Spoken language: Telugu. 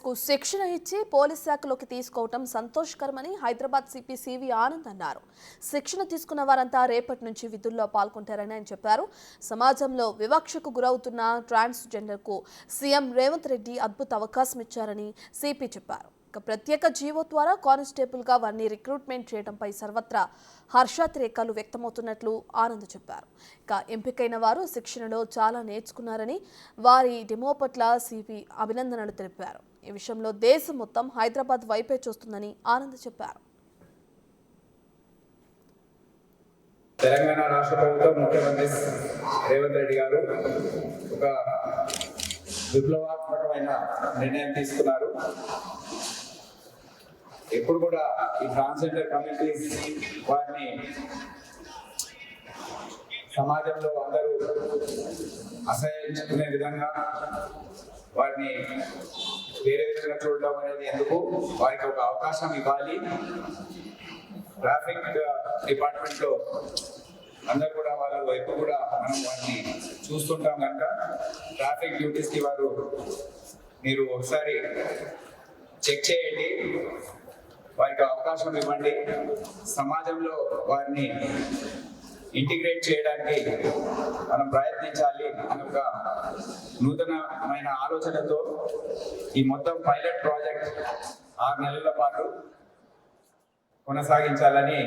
కు శిక్షణ ఇచ్చి పోలీస్ శాఖలోకి తీసుకోవటం సంతోషకరమని హైదరాబాద్ సిపి సివి ఆనంద్ అన్నారు. శిక్షణ తీసుకున్న వారంతా రేపటి నుంచి విధుల్లో పాల్గొంటారని ఆయన చెప్పారు. సమాజంలో వివక్షకు గురవుతున్న ట్రాన్స్జెండర్ కు సీఎం రేవంత్ రెడ్డి అద్భుత అవకాశం ఇచ్చారని సిపి చెప్పారు. ప్రత్యేక జీవో ద్వారా కానిస్టేబుల్ గా వారిని రిక్రూట్మెంట్ చేయడంపై సర్వత్రా హర్షాతిరేకాలు వ్యక్తమవుతున్నట్లు ఆనంద్ చెప్పారు. ఎంపికైన వారు శిక్షణలో చాలా నేర్చుకున్నారని, వారి డెమో పట్ల సిపి అభినందనలు తెలిపారు. ఈ విషయంలో దేశం మొత్తం హైదరాబాద్ వైపే చూస్తుందని ఆనంద్ చెప్పారు. తెలంగాణ రాష్ట్ర ప్రభుత్వం ముఖ్యమంత్రి రేవంత్ రెడ్డి గారు ఒక విప్లవాత్మకమైన నిర్ణయం తీసుకున్నారు. ఎప్పుడు కూడా ఈ ట్రాన్స్జెండర్ కమ్యూనిటీస్ వారిని సమాజంలో అందరూ అసహించుకునే విధంగా వారిని వేరే విధంగా చూడడం అనేది ఎందుకు, వారికి ఒక అవకాశం ఇవ్వాలి. ట్రాఫిక్ డిపార్ట్మెంట్లో అందరు కూడా వాళ్ళ వైపు కూడా మనం వారిని చూస్తుంటాం కనుక ట్రాఫిక్ డ్యూటీస్కి వారు మీరు ఒకసారి చెక్ చేయండి, వారికి అవకాశం ఇవ్వండి, సమాజంలో వారిని ఇంటిగ్రేట్ చేయడానికి మనం ప్రయత్నించాలి అని ఒక నూతనమైన ఆలోచనతో ఈ మొత్తం పైలట్ ప్రాజెక్ట్ 6 నెలల పాటు కొనసాగించాలని